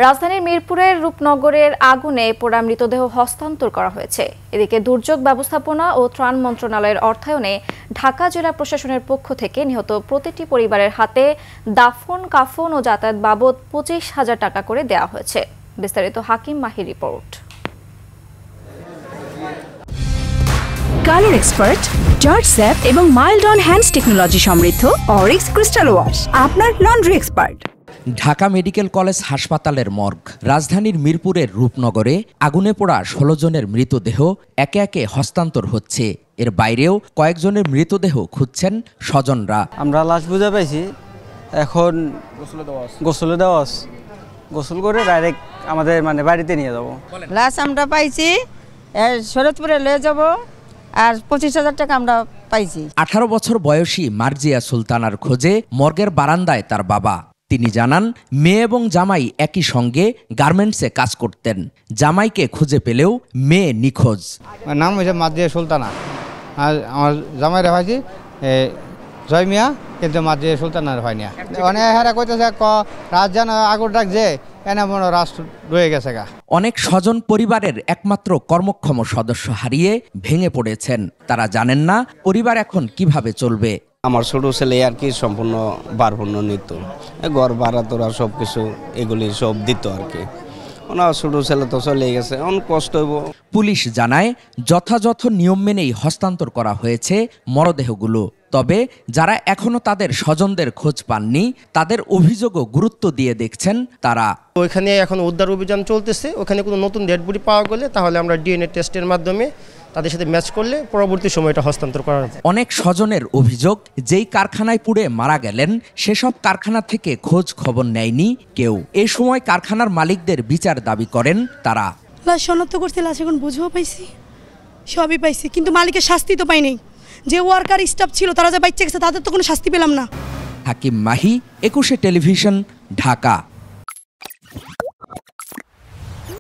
রাজধানীর মিরপুরের রূপনগরের আগুনে পোড়া মৃতদেহ হস্তান্তর করা হয়েছে। এদিকে দুর্যোগ ব্যবস্থাপনা ও ত্রাণ মন্ত্রণালয়ের অর্থায়নে ঢাকা জেলা প্রশাসনের পক্ষ থেকে নিহত প্রতিটি পরিবারের হাতে দাফন, কাফন ও যাতায়াত বাবদ 25,000 টাকা করে দেওয়া হয়েছে। বিস্তারিত হাকিম মাহির রিপোর্ট। কালার এক্সপার্ট, জর্জ স্যাপ এবং মাইল্ড অন হ্যান্ডস টেকনোলজি সমৃদ্ধ অরিক্স ক্রিস্টাল ওয়াশ আপনার laundry expert. Dhaka medical college হাসপাতালের মর্গ। রাজধানীর মিরপুরের রূপনগরে আগুনে পোড়া 16 জনের মৃতদেহ একে একে হস্তান্তর হচ্ছে। এর বাইরেও কয়েকজনের মৃতদেহ খুঁজছেন স্বজনরা। আমরা লাশ বুঝে পাইছি, এখন গোসল করে ডাইরেক্ট আমাদের বাড়িতে নিয়ে যাবো। লাশ আমরা পাইছি শরৎপুরে নিয়ে যাব, আর 25,000 টাকা আমরা পাইছি। 18 বছর বয়সী মার্জিয়া সুলতানার খোঁজে মর্গের বারান্দায় তার বাবা। তিনি জানান, মেয়ে এবং জামাই একই সঙ্গে গার্মেন্টসে কাজ করতেন। জামাইকে খুঁজে পেলেও মেয়ে নিখোঁজ। নাম হয়েছে মার্জিয়া সুলতানা, আর আমার জামাইরা হয়েছে জয় মিয়া, কিন্তু মার্জিয়া সুলতানার হয়নি। অনেক হেরা কইতেছে রাত যেন আগুন ডাকছে, এনে মনে রাষ্ট্র রয়ে গেছে গা। অনেক স্বজন পরিবারের একমাত্র কর্মক্ষম সদস্য হারিয়ে ভেঙে পড়েছেন। তারা জানেন না পরিবার এখন কিভাবে চলবে। আমার ছোট ছেলে আর কি সম্পূর্ণ বারপূর্ণ নিত, ঘর ভাড়া তোরা সব কিছু এগুলি সব দিত আর কি। ওনার ছোট ছেলে তো চলে গেছে, অনেক কষ্ট হইব। পুলিশ জানায় যথাযথ নিয়ম মেনেই হস্তান্তর করা হয়েছে মরদেহগুলো। তবে যারা এখনো তাদের স্বজনদের খোঁজ পাননি তাদের অভিযোগও গুরুত্ব দিয়ে দেখছেন তারা। ওইখানে এখন উদ্ধার অভিযান চলতেছে, ওখানে কোনো নতুন ডেড বডি পাওয়া গেলে তাহলে আমরা ডিএনএ টেস্টের মাধ্যমে তাদের সাথে ম্যাচ করলে পরবর্তী সময়টা হস্তান্তর করা হবে। অনেক স্বজনের অভিযোগ, যেই কারখানায় পুড়ে মারা গেলেন সেসব কারখানা থেকে খোঁজ খবর নেয়নি কেউ। এই সময় কারখানার মালিকদের বিচার দাবি করেন তারা। লাশ শনাক্ত করতে, লাশ এখন বুঝেও পাইছি, সবই পাইছি, কিন্তু মালিকের শাস্তি তো পাইনি। যে ওয়ার্কার স্টাফ ছিল তারা যে বাইচে গেছে তাদের তো কোনো শাস্তি পেলাম না। হাকিম মাহি, 21 টেলিভিশন, ঢাকা।